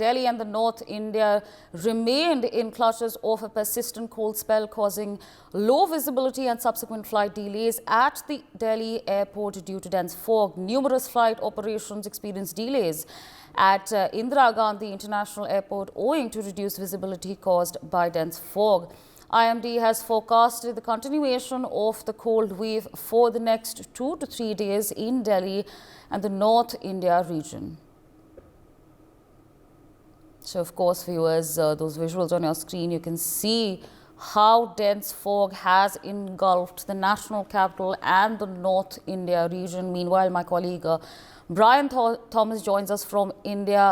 Delhi and the North India remained in clutches of a persistent cold spell, causing low visibility and subsequent flight delays at the Delhi airport due to dense fog. Numerous flight operations experienced delays at Indira Gandhi International Airport owing to reduced visibility caused by dense fog. IMD has forecasted the continuation of the cold wave for the next 2 to 3 days in Delhi and the North India region. So, of course, viewers, those visuals on your screen, you can see how dense fog has engulfed the national capital and the North India region. Meanwhile, my colleague Brian Thomas joins us from India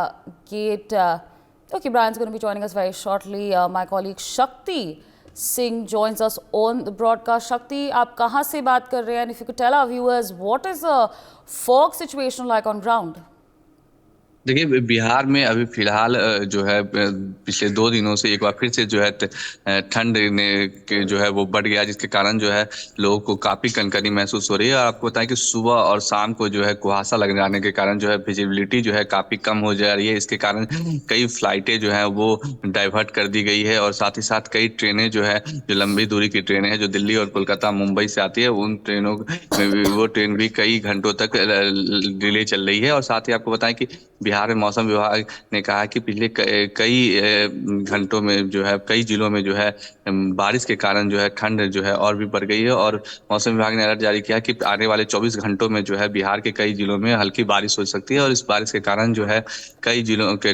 Gate. Okay, Brian's going to be joining us very shortly. My colleague Shakti Singh joins us on the broadcast. Shakti, आप कहाँ से बात कर रहे हैं? And if you could tell our viewers, what is the fog situation like on ground? देखिए, बिहार में अभी फिलहाल जो है पिछले 2 दिनों से एक बार फिर से जो है ठंड ने जो है वो बढ़ गया, जिसके कारण जो है लोगों को काफ़ी कनकनी महसूस हो रही है। और आपको बताएं कि सुबह और शाम को जो है कुहासा लग जाने के कारण जो है विजिबिलिटी जो है काफ़ी कम हो जा रही है। इसके कारण कई फ्लाइटें जो है वो डाइवर्ट कर दी गई है और साथ ही साथ कई ट्रेनें जो है, जो लंबी दूरी की ट्रेनें हैं जो दिल्ली और कोलकाता मुंबई से आती है, उन ट्रेनों वो ट्रेन भी कई घंटों तक डिले चल रही है। और साथ ही आपको बताएं कि बिहार में मौसम विभाग ने कहा कि पिछले कई घंटों में जो है कई जिलों में जो है बारिश के कारण जो है ठंड जो है और भी बढ़ गई है। और मौसम विभाग ने अलर्ट जारी किया कि आने वाले 24 घंटों में जो है बिहार के कई जिलों में हल्की बारिश हो सकती है। और इस बारिश के कारण जो है कई जिलों के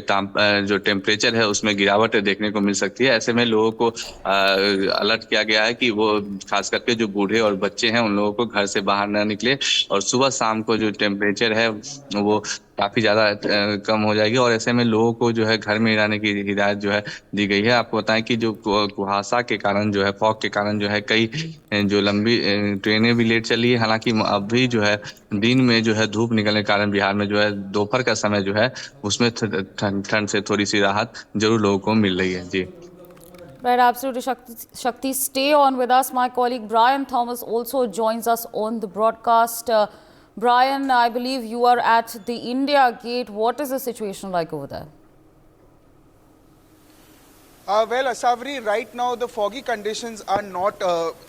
जो टेम्परेचर है उसमें गिरावट देखने को मिल सकती है। ऐसे में लोगों को अलर्ट किया गया है कि वो खास करके जो बूढ़े और बच्चे हैं उन लोगों को घर से बाहर न निकले। और सुबह शाम को जो टेम्परेचर है वो काफ़ी ज़्यादा कम हो जाएगी। और ऐसे में लोगों को जो है घर में रहने की हिदायत जो है दी गई है। आपको बताएं कि जो कुहासा के कारण जो है, फॉग के कारण जो है कई जो लंबी ट्रेनें भी लेट चली है। हालांकि अभी जो है दिन में जो है धूप निकलने के कारण बिहार में जो है दोपहर का समय जो है उसमें ठंड से थोड़ी सी राहत जरूर लोगों को मिल रही है। जी, Right, absolutely, Shakti. Stay on with us. My colleague Brian Thomas also joins us on the broadcast. Brian, I believe you are at the India Gate. What is the situation like over there? Well, Asavri, right now the foggy conditions are not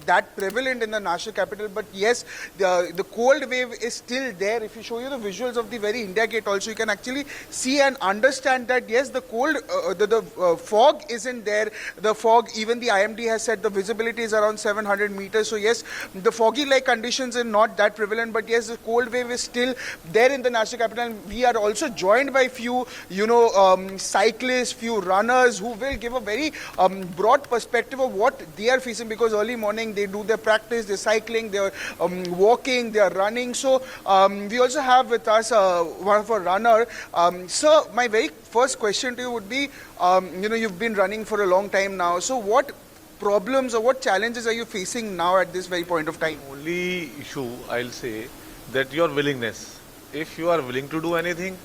that prevalent in the national capital, but yes, the cold wave is still there. If you show you the visuals of the very India Gate also, you can actually see and understand that yes, the cold, the fog isn't there. The fog, even the IMD has said the visibility is around 700 meters. So yes, the foggy-like conditions are not that prevalent, but yes, the cold wave is still there in the national capital. And we are also joined by few, cyclists, few runners who will give a very broad perspective of what they are facing, because early morning they do their practice, they're cycling, they're walking, they're running. So we also have with us one of our runner. Sir, my very first question to you would be, you've been running for a long time now. So what problems or what challenges are you facing now at this very point of time? Only issue I'll say that your willingness. If you are willing to do anything,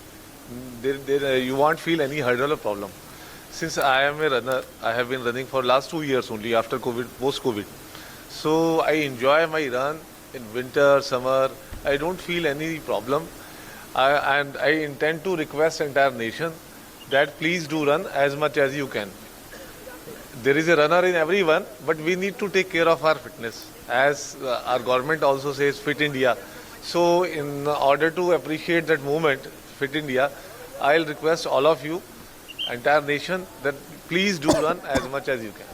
you won't feel any hurdle or problem. Since I am a runner, I have been running for last 2 years only after COVID, post-COVID. So I enjoy my run in winter, summer. I don't feel any problem. And I intend to request entire nation that please do run as much as you can. There is a runner in everyone, but we need to take care of our fitness. As our government also says, Fit India. So in order to appreciate that movement, Fit India, I'll request all of you, entire nation, that please do run as much as you can.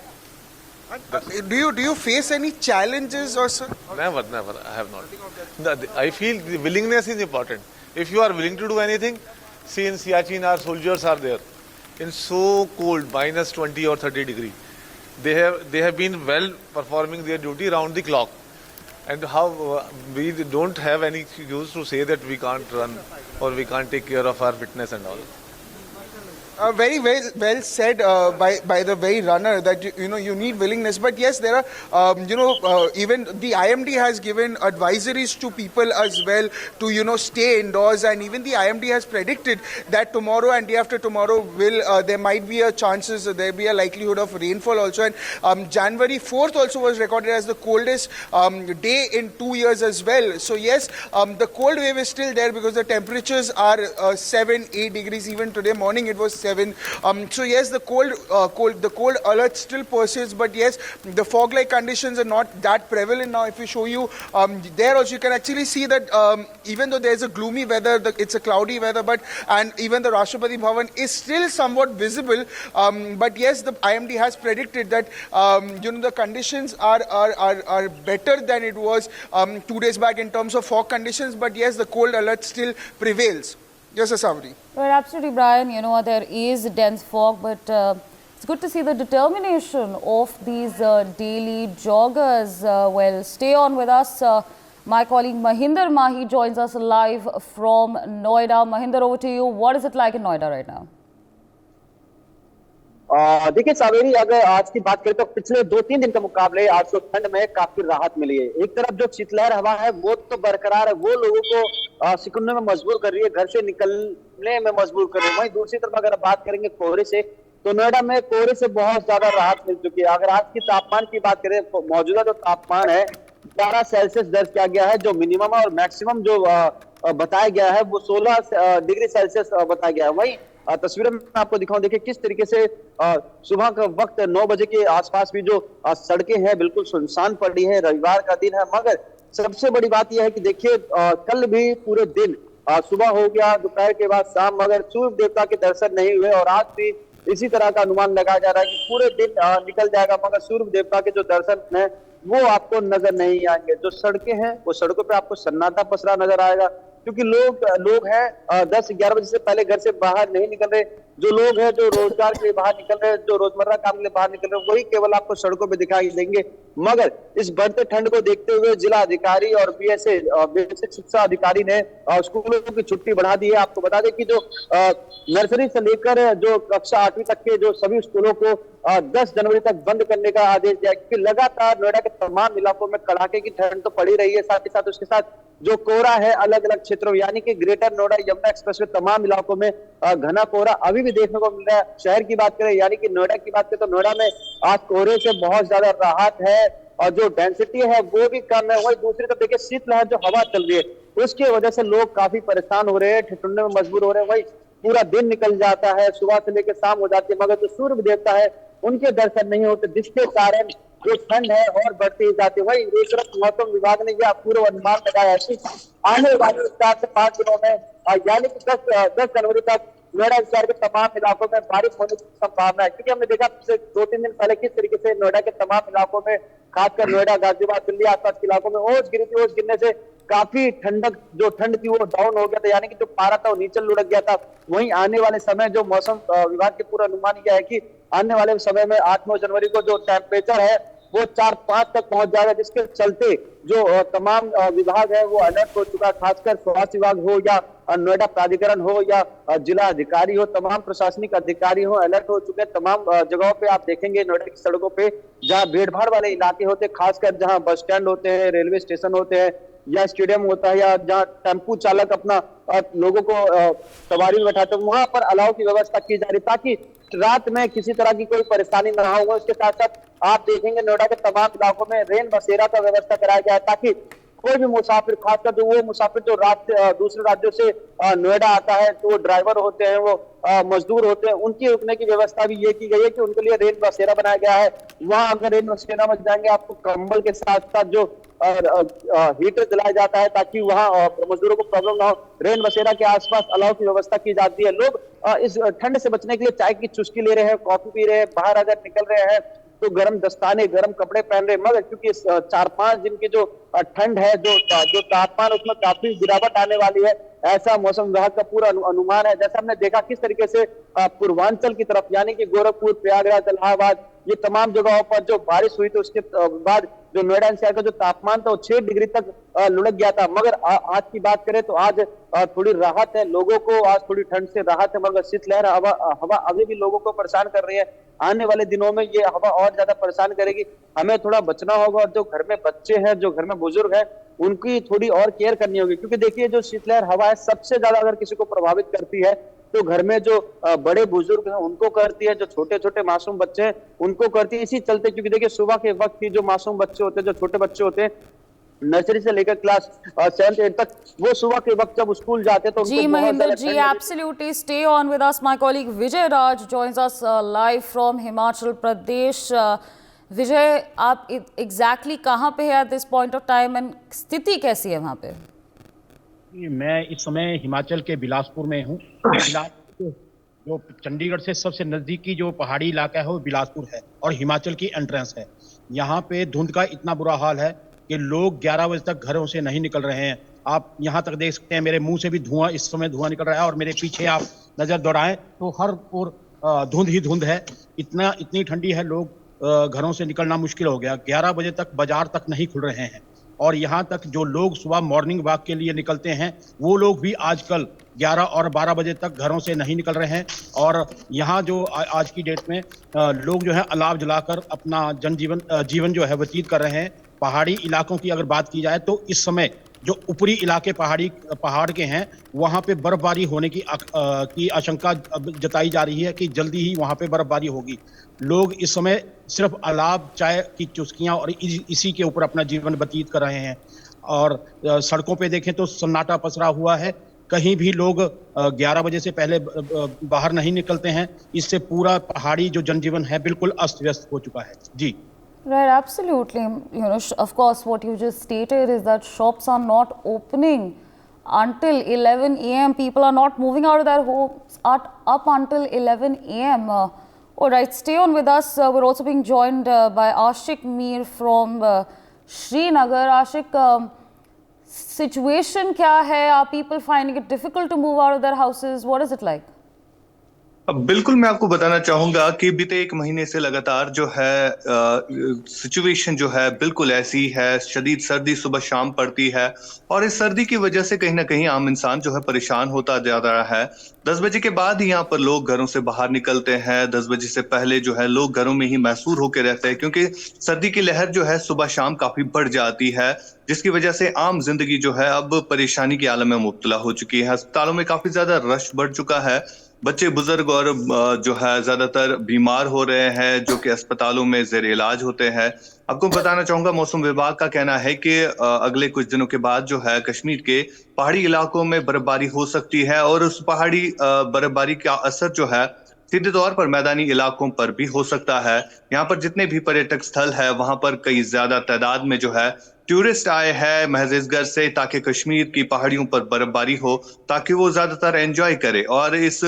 Do you face any challenges or sir? Never, I have not. I feel the willingness is important. If you are willing to do anything, see in Siachen our soldiers are there. In so cold, minus 20 or 30 degree. They have been well performing their duty round the clock. And how we don't have any excuse to say that we can't run or we can't take care of our fitness and all. Very well said by the very runner that you need willingness. But yes, there are even the IMD has given advisories to people as well to stay indoors, and even the IMD has predicted that tomorrow and day after tomorrow there might be a chances, there be a likelihood of rainfall also. And January 4th also was recorded as the coldest day in 2 years as well. So yes, the cold wave is still there because the temperatures are 7-8 degrees. Even today morning it was 7. So yes, the cold alert still persists, but yes, the fog-like conditions are not that prevalent now. If we show you there also, you can actually see that even though there's a gloomy weather, it's a cloudy weather, and even the Rashtrapati Bhavan is still somewhat visible. But yes, the IMD has predicted that the conditions are better than it was 2 days back in terms of fog conditions. But yes, the cold alert still prevails. Yes, Asavri. Right, absolutely, Brian. There is dense fog, but it's good to see the determination of these daily joggers. Well, stay on with us. My colleague Mahinder Mahi joins us live from Noida. Mahinder, over to you. What is it like in Noida right now? देखिए सावेरी, अगर आज की बात करें तो पिछले 2-3 दिन के मुकाबले आज तो ठंड में काफी राहत मिली है। एक तरफ जो शीतलहर हवा है वो तो बरकरार है, वो लोगों को सिकुड़ने में मजबूर कर रही है, घर से निकलने में मजबूर कर रही है। वहीं दूसरी तरफ अगर बात करेंगे कोहरे से, तो नोएडा में कोहरे से बहुत ज्यादा राहत मिल चुकी है। अगर आज की तापमान की बात करें तो मौजूदा जो तापमान है 12 सेल्सियस दर्ज किया गया है, जो मिनिमम और मैक्सिमम जो बताया गया है वो 16 डिग्री सेल्सियस बताया गया है। वहीं तस्वीरें में आपको दिखाऊं, देखिए किस तरीके से सुबह का वक्त 9 बजे के आसपास भी जो सड़कें हैं बिल्कुल सुनसान पड़ी है। रविवार का दिन है, मगर सबसे बड़ी बात यह है कि देखिए कल भी पूरे दिन सुबह हो गया, दोपहर के बाद शाम, मगर सूर्य देवता के दर्शन नहीं हुए और आज भी इसी तरह का अनुमान लगाया जा रहा है कि पूरे दिन निकल जाएगा मगर सूर्य देवता के जो दर्शन है वो आपको नजर नहीं आएंगे। जो सड़कें हैं वो सड़कों पे आपको सन्नाटा पसरा नजर आएगा, क्योंकि लोग हैं 10-11 बजे से पहले घर से बाहर नहीं निकल रहे। जो लोग हैं जो रोजगार के लिए बाहर निकल रहे हैं, जो रोजमर्रा काम के लिए बाहर निकल रहे हैं, वही केवल आपको सड़कों पे दिखाई देंगे। मगर इस बढ़ते ठंड को देखते हुए जिला अधिकारी और बेसिक शिक्षा अधिकारी ने स्कूलों की छुट्टी बढ़ा दी है। आपको बता दें कि जो नर्सरी से लेकर जो कक्षा 8वीं तक के जो सभी स्कूलों को 10 जनवरी तक बंद करने का आदेश दिया, क्योंकि लगातार नोएडा के तमाम इलाकों में कड़ाके की ठंड तो पड़ी रही है, साथ ही साथ उसके साथ जो कोहरा है अलग अलग क्षेत्रों यानी कि ग्रेटर नोएडा यमुना एक्सप्रेस में तमाम इलाकों में घना कोहरा अभी भी देखने को मिल रहा है। शहर की बात करें यानी कि नोएडा की बात करें तो नोएडा में आज कोहरे से बहुत ज्यादा राहत है और जो डेंसिटी है वो भी कम है। वही दूसरी तरफ देखिए शीतलहर जो हवा चल रही है उसकी वजह से लोग काफी परेशान हो रहे हैं, ठिठुरने में मजबूर हो रहे हैं। वही पूरा दिन निकल जाता है, सुबह से लेकर शाम हो जाती है, मगर जो सूर्य देवता है उनके दर्शन नहीं होते, जिसके कारण जो ठंड है और बढ़ती ही जाती है। वही एक तरफ मौसम विभाग ने यह पूर्व अनुमान लगाया है कि आने वाले 4 से 5 दिनों में यानी कि 10 जनवरी तक नोएडा शहर के तमाम इलाकों में बारिश होने की संभावना है, क्योंकि हमने देखा पिछले 2-3 दिन पहले किस तरीके से नोएडा के तमाम इलाकों में, खासकर नोएडा, गाजियाबाद, दिल्ली आसपास के इलाकों में ओस गिरी थी। ओस गिरने से काफी ठंड थी वो डाउन हो गया था, यानी कि जो पारा था वो नीचे लुढ़क गया था। वहीं आने वाले समय जो मौसम विभाग के पूरा अनुमान यह है कि आने वाले समय में 8-9 जनवरी को जो टेम्परेचर है वो 4-5 तक पहुंच जाएगा, जिसके चलते जो तमाम विभाग है वो अलर्ट हो चुका है। खासकर स्वास्थ्य विभाग हो या नोएडा प्राधिकरण हो या जिला अधिकारी हो, तमाम प्रशासनिक अधिकारी हो अलर्ट हो चुके हैं। तमाम जगहों पे आप देखेंगे नोएडा की सड़कों पे जहां भीड़ भाड़ वाले इलाके होते हैं, खासकर जहां बस स्टैंड होते हैं, रेलवे स्टेशन होते हैं या स्टेडियम होता है या जहाँ टेम्पू चालक अपना लोगों को सवारी में बैठाते हैं, वहां पर अलाव की व्यवस्था की जा रही ताकि रात में किसी तरह की कोई परेशानी न हो। उसके साथ साथ आप देखेंगे नोएडा के तमाम इलाकों में रेन बसेरा का व्यवस्था कराया गया है ताकि कोई भी मुसाफिर, खासकर जो वो मुसाफिर जो दूसरे राज्यों से नोएडा आता है, तो वो ड्राइवर होते हैं, वो मजदूर होते हैं, उनकी रुकने की व्यवस्था भी ये की गई है कि उनके लिए रेन बसेरा बनाया गया है। वहां अगर रेन बसेरा में जाएंगे आपको कंबल के साथ साथ जो हीटर दिलाया जाता है ताकि वहां मजदूरों को प्रॉब्लम ना हो। रेन बसेरा के आसपास अलाव की व्यवस्था की जाती है। लोग इस ठंड से बचने के लिए चाय की चुस्की ले रहे हैं, कॉफी पी रहे हैं, बाहर अगर निकल रहे हैं तो गर्म दस्ताने, गर्म कपड़े पहन रहे हैं। मगर क्योंकि 4-5 दिन की जो ठंड है, जो तापमान उसमें काफी गिरावट आने वाली है, ऐसा मौसम विभाग का पूरा अनुमान है। जैसा हमने देखा किस तरीके से पूर्वांचल की तरफ यानी कि गोरखपुर, प्रयागराज, इलाहाबाद, ये तमाम जगहों पर जो बारिश हुई थी उसके बाद जो नोएडा शहर का जो तापमान था वो 6 डिग्री तक लुढ़क गया था। मगर आज की बात करें तो आज थोड़ी राहत है, लोगों को आज थोड़ी ठंड से राहत है, मगर शीतलहर हवा अभी भी लोगों को परेशान कर रही है। आने वाले दिनों में ये हवा और ज्यादा परेशान करेगी, हमें थोड़ा बचना होगा। और जो घर में बच्चे हैं, जो घर में बुजुर्ग हैं, उनकी थोड़ी और केयर करनी होगी, क्योंकि देखिए जो शीतलहर हवा है सबसे ज्यादा अगर किसी को प्रभावित करती है तो घर में जो बड़े बुजुर्ग हैं उनको करती है, जो छोटे छोटे मासूम बच्चे हैं उनको करती है। इसी चलते क्योंकि देखिए सुबह के वक्त ही जो मासूम बच्चे होते हैं, जो छोटे बच्चे होते हैं, नर्सरी से लेकर क्लास 7th 8th तक, वो सुबह के वक्त जब स्कूल जाते तो उनको जी बहुत Mahinder ज्यादा ji, ठंड लगती। absolutely. Stay on with us. My colleague Vijay Raj joins us live from Himachal Pradesh. Vijay, आप exactly कहाँ पे है at this point of time and स्थिति कैसी है वहाँ पे? मैं इस समय हिमाचल के बिलासपुर में हूँ। बिलासपुर जो चंडीगढ़ से सबसे नज़दीकी जो पहाड़ी इलाका है वो बिलासपुर है और हिमाचल की एंट्रेंस है। यहाँ पे धुंध का इतना बुरा हाल है कि लोग 11 बजे तक घरों से नहीं निकल रहे हैं। आप यहाँ तक देख सकते हैं, मेरे मुंह से भी धुआं, इस समय धुआं निकल रहा है और मेरे पीछे आप नज़र दौड़ाएं तो हर ओर धुंध ही धुंध है। इतनी ठंडी है, लोग घरों से निकलना मुश्किल हो गया। 11 बजे तक बाजार तक नहीं खुल रहे हैं और यहाँ तक जो लोग सुबह मॉर्निंग वॉक के लिए निकलते हैं वो लोग भी आजकल 11 और 12 बजे तक घरों से नहीं निकल रहे हैं। और यहाँ जो आज की डेट में लोग जो है अलाव जलाकर अपना जीवन जो है व्यतीत कर रहे हैं। पहाड़ी इलाकों की अगर बात की जाए तो इस समय जो ऊपरी इलाके पहाड़ के हैं वहाँ पे बर्फबारी होने की आशंका जताई जा रही है कि जल्दी ही वहाँ पे बर्फबारी होगी। लोग इस समय सिर्फ अलाव, चाय की चुस्कियाँ और इसी के ऊपर अपना जीवन व्यतीत कर रहे हैं। और सड़कों पे देखें तो सन्नाटा पसरा हुआ है, कहीं भी लोग 11 बजे से पहले बाहर नहीं निकलते हैं। इससे पूरा पहाड़ी जो जनजीवन है बिल्कुल अस्त व्यस्त हो चुका है। जी Right, absolutely. Of course, what you just stated is that shops are not opening until 11 a.m. People are not moving out of their homes up until 11 a.m. All right, stay on with us. We're also being joined by Ashik Mir from Srinagar. Ashik, situation क्या है? Are people finding it difficult to move out of their houses? What is it like? बिल्कुल, मैं आपको बताना चाहूंगा कि बीते 1 महीने से लगातार जो है सिचुएशन जो है बिल्कुल ऐसी है। शदीद सर्दी सुबह शाम पड़ती है और इस सर्दी की वजह से कहीं ना कहीं आम इंसान जो है परेशान होता जा रहा है। 10 बजे के बाद ही यहाँ पर लोग घरों से बाहर निकलते हैं। 10 बजे से पहले जो है लोग घरों में ही महसूर होकर रहते हैं क्योंकि सर्दी की लहर जो है सुबह शाम काफी बढ़ जाती है, जिसकी वजह से आम जिंदगी जो है अब परेशानी के आलम में मुब्तला हो चुकी है। अस्पतालों में काफी ज्यादा रश बढ़ चुका है। बच्चे, बुजुर्ग और जो है ज्यादातर बीमार हो रहे हैं जो कि अस्पतालों में जेर इलाज होते हैं। आपको बताना चाहूंगा, मौसम विभाग का कहना है कि अगले कुछ दिनों के बाद जो है कश्मीर के पहाड़ी इलाकों में बर्फबारी हो सकती है और उस पहाड़ी बर्फबारी का असर जो है सीधे तौर पर मैदानी इलाकों पर भी हो सकता है। यहाँ पर जितने भी पर्यटक स्थल है वहां पर कई ज्यादा तादाद में जो है टूरिस्ट आए हैं महज इस घर से ताकि कश्मीर की पहाड़ियों पर बर्फबारी हो, ताकि वो ज्यादातर एंजॉय करे। और इस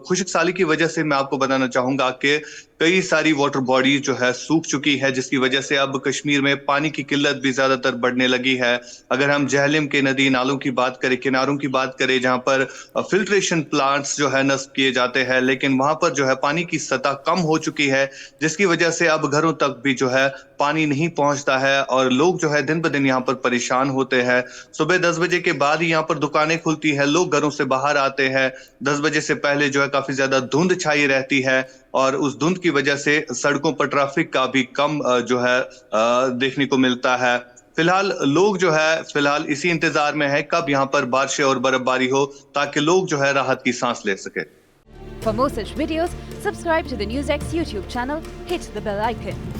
खुशकसाली की वजह से मैं आपको बताना चाहूंगा कि कई सारी वाटर बॉडी जो है सूख चुकी है, जिसकी वजह से अब कश्मीर में पानी की किल्लत भी ज्यादातर बढ़ने लगी है। अगर हम जहलम के नदी नालों की बात करें, किनारों की बात करें, जहां पर फिल्ट्रेशन प्लांट्स जो है नस्ब किए जाते हैं, लेकिन वहां पर जो है पानी की सतह कम हो चुकी है, जिसकी वजह से अब घरों तक भी जो है पानी नहीं पहुंचता है और लोग जो है दिन ब दिन यहाँ पर परेशान होते हैं। सुबह 10 बजे के बाद ही यहाँ पर दुकानें खुलती है, लोग घरों से बाहर आते हैं। 10 बजे से पहले जो है काफी ज्यादा धुंध छाई रहती है और उस धुंध की वजह से सड़कों पर ट्रैफिक का भी कम जो है देखने को मिलता है। फिलहाल लोग जो है इसी इंतजार में है कब यहाँ पर बारिशें और बर्फबारी हो, ताकि लोग जो है राहत की सांस ले सके। For more such videos, subscribe to the NewsX YouTube channel, hit the bell icon.